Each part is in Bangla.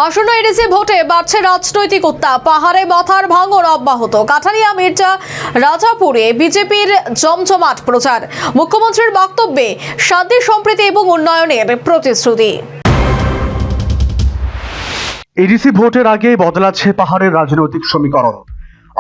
আসন্ন এডিসি ভোটে বাড়ছে রাজনৈতিক উত্তাপ। পাহাড়ে মাথার ভাঙন অব্যাহত। কাঠালিয়া মির্জা রাজাপুরে বিজেপির জমজমাট প্রচার। মুখ্যমন্ত্রীর বক্তব্যে শান্তি সম্প্রীতি এবং উন্নয়নের প্রতিশ্রুতি। এডিসি ভোটের আগে বদলাচ্ছে পাহাড়ের রাজনৈতিক সমীকরণ।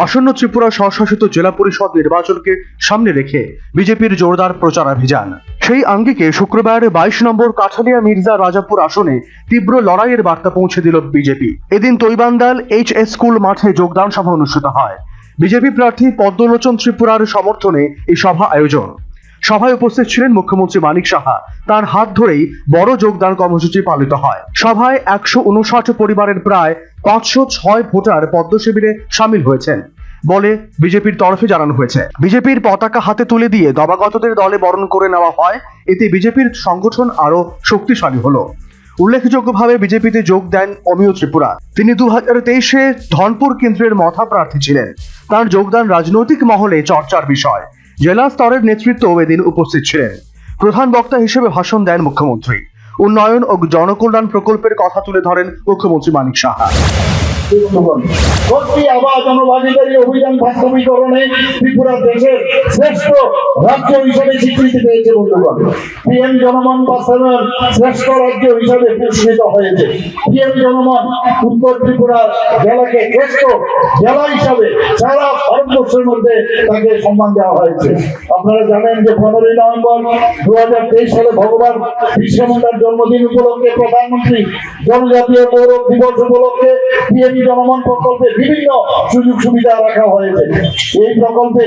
আসন্ন ত্রিপুরা স্বশাসিত জেলা পরিষদ নির্বাচনকে সামনে রেখে বিজেপির জোরদার প্রচারাভিযান। সেই আঙ্গিকে শুক্রবার 22 নম্বর কাঠালিয়া মির্জা রাজাপুর আসনে তীব্র লড়াইয়ের বার্তা পৌঁছে দিল বিজেপি। এদিন তৈবান্দাল HS স্কুল মাঠে যোগদান সভা অনুষ্ঠিত হয়। বিজেপি প্রার্থী পদ্মলোচন ত্রিপুরার সমর্থনে এই সভা আয়োজন। সভায় উপস্থিত ছিলেন মুখ্যমন্ত্রী মানিক সাহা। তার হাত ধরেই বড় যোগদান কর্মসূচি পালিত হয়। সভায় 159 পরিবারের প্রায় 506 ভোটার পদ্ম শিবিরে সামিল হয়েছেন বলে বিজেপির তরফে জানানো হয়েছে। বিজেপির পতাকা হাতে তুলে দিয়ে নবাগতদের দলে বরণ করে নেওয়া হয়। এতে বিজেপির সংগঠন আরো শক্তিশালী হলো। উল্লেখযোগ্যভাবে বিজেপিতে যোগ দেন অমিয় ত্রিপুরা। তিনি 2023-এ ধনপুর কেন্দ্রের মথা প্রার্থী ছিলেন। তার যোগদান রাজনৈতিক মহলে চর্চার বিষয়। জেলা স্তরের নেতৃত্ব এদিন উপস্থিত ছিলেন। প্রধান বক্তা হিসেবে ভাষণ দেন মুখ্যমন্ত্রী। উন্নয়ন ও জনকল্যাণ প্রকল্পের কথা তুলে ধরেন মুখ্যমন্ত্রী মানিক সাহা। আবার জনভাগিদারি অভিযান বাস্তবীকরণে ত্রিপুরা দেশের শ্রেষ্ঠ রাজ্য হিসেবে স্বীকৃতি পেয়েছে। বন্ধুগণ, PM জনমন বাস্তবায়ন শ্রেষ্ঠ রাজ্য হিসেবে পুরস্কৃত হয়েছে। PM জনমন উত্তর ত্রিপুরা জেলাকে শ্রেষ্ঠ জেলা হিসাবে সারা ভারতবর্ষের মধ্যে তাকে সম্মান দেওয়া হয়েছে। আপনারা জানেন যে 15 নভেম্বর 2023 সালে ভগবান বিরসা মুন্ডার জন্মদিন উপলক্ষে প্রধানমন্ত্রী জনজাতীয় গৌরব দিবস উপলক্ষে PM জনমন প্রকল্পে বিভিন্ন সুযোগ সুবিধা রাখা হয়েছে। এই প্রকল্পে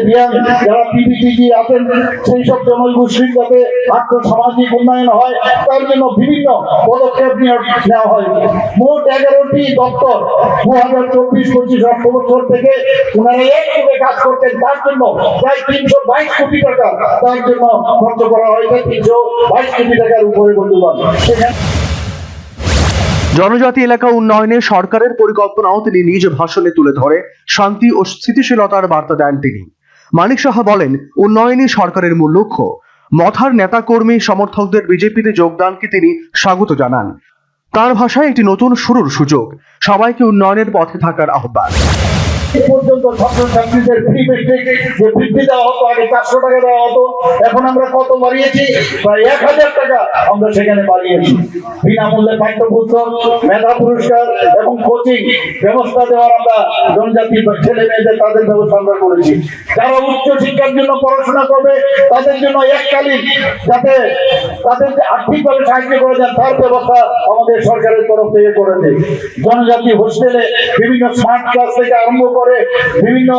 যারা PBTG আছেন সেই সব জনগোষ্ঠীর যাতে আর্থসামাজিক উন্নয়ন হয় তার জন্য বিভিন্ন পদক্ষেপ নেওয়া হয়েছে। মোট 11টি দপ্তর 2024-25 অর্থবছর থেকে ওনারা একভাবে কাজ করতেন। তার জন্য প্রায় 322 কোটি টাকা তার জন্য খরচ করা হয়েছে। 322 কোটি টাকার উপরে। বন্ধুগণ, জনজাতি এলাকা উন্নয়নে সরকারের পরিকল্পনাও তিনি নিজ ভাষণে তুলে ধরে শান্তি ও স্থিতিশীলতার বার্তা দেন তিনি। মানিক সাহা বলেন, উন্নয়নই সরকারের মূল লক্ষ্য। মথার নেতাকর্মী সমর্থকদের বিজেপিতে যোগদানকে তিনি স্বাগত জানান। তার ভাষায় একটি নতুন শুরুর সুযোগ। সবাইকে উন্নয়নের পথে থাকার আহ্বান। পর্যন্ত ছাত্রছাত্রীদের ফ্রি মেট্রিক যে বৃদ্ধি দেওয়া হতো, আগে 400 টাকা দেওয়া হতো, এখন আমরা কত বাড়িয়েছি? প্রায় 1000 টাকা আমরা সেখানে বাড়িয়েছি। বিনামূল্যে পাঠ্যপুস্তক, মেধা পুরস্কার এবং কোচিং ব্যবস্থা দেওয়ার আমরা জনজাতি ছেলে মেয়েদের তাদের ব্যবস্থা আমরা করেছি। যারা উচ্চ শিক্ষার জন্য পড়াশোনা করবে তাদের জন্য এককালীন যাতে তাদের আর্থিকভাবে সাহায্য করে দেন তার ব্যবস্থা আমাদের সরকারের তরফ থেকে করে দেয়। জনজাতি হোস্টেলে বিভিন্ন স্মার্ট ক্লাস থেকে আরম্ভ করে বিভিন্ন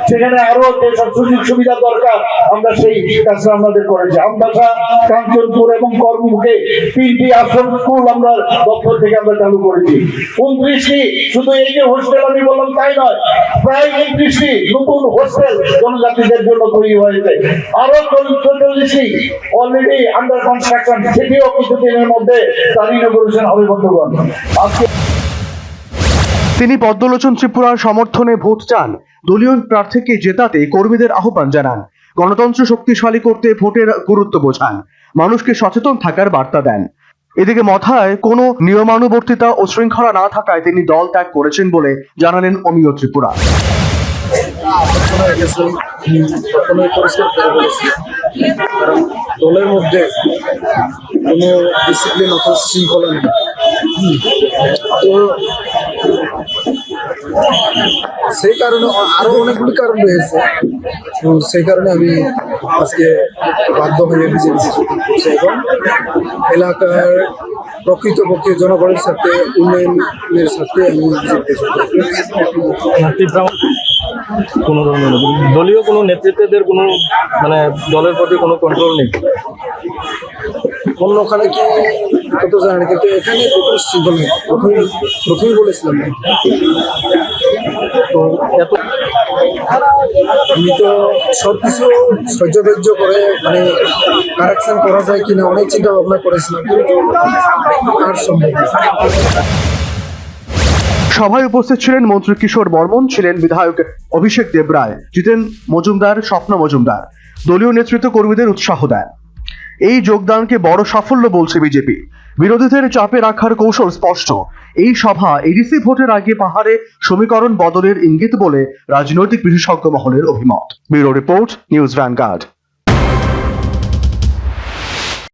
সেখানে আরো যেসব সুযোগ সুবিধা দরকার আমরা সেই কাজটা আমাদের করেছি। আমবাসা, কাঞ্চনপুর এবং কর্মমুখে 3টি আশ্রম স্কুল আমরা দপ্তর থেকে আমরা চালু করেছি। 29টি শুধু এই যে হোস্টেল আমি বললাম তাই নয়, প্রায় 29টি নতুন হোস্টেল জনজাতিদের জন্য তৈরি হয়েছে। আরো 44টি অলরেডি আন্ডার কনস্ট্রাকশন, সেটিও কিছুদিনের মধ্যে তার ইনগুরেশন হবে। বন্ধুগণ, আজকে তিনি পদ্মলোচন ত্রিপুরার সমর্থনে ভোট চান। দলীয় প্রার্থীকে জেতাতে কর্মীদের আহ্বান জানান। গণতন্ত্র শক্তিশালী করতে ভোটের গুরুত্ব বোঝান। মানুষকে সচেতন থাকার বার্তা দেন। এদিকে মথায় কোনো নিয়মানুবর্তিতা ও শৃঙ্খলা না থাকায় তিনি দল ত্যাগ করেছেন বলে জানালেন অমিয় ত্রিপুরা। কারণ দলের মধ্যে কোনো ডিসিপ্লিন অথবা শৃঙ্খলা নেই। তো সেই কারণে আরো অনেকগুলি কারণ রয়েছে। তো সেই কারণে আমি আজকে বাধ্য হয়ে বিজেপি করছি এবং এলাকার প্রকৃতপক্ষে জনগণের সাথে উন্নয়নের সাথে আমি বিজেপি কোনো ধরনের দলীয় কোনো নেতৃত্বদের কোনো মানে দলের প্রতি কোনো কন্ট্রোল নেই। অন্যখানে কি কত জানেন, কিন্তু এখানে কোনো শৃঙ্খলা নেই। প্রথমেই বলেছিলাম তো এত আমি তো সবকিছু সহ্য করে মানে কারেকশন করা যায় কিনা অনেক চিন্তা ভাবনা করেছিলাম, কিন্তু আর সম্ভব না। সভায় উপস্থিত ছিলেন মন্ত্রী কিশোর বর্মন, ছিলেন বিধায়ক অভিষেক দেবরায়, জিতেন মজুমদার, স্বপ্ন মজুমদার। দলীয় নেতৃত্ব কর্মীদের উৎসাহ দেন। এই যোগদানকে বড় সাফল্য বলছে বিজেপি। বিরোধীদের চাপে রাখার কৌশল স্পষ্ট। এই সভা এডিসি ভোটের আগে পাহাড়ে সমীকরণ বদলের ইঙ্গিত বলে রাজনৈতিক বিশেষজ্ঞ মহলের অভিমত। Bureau report, news vanguard.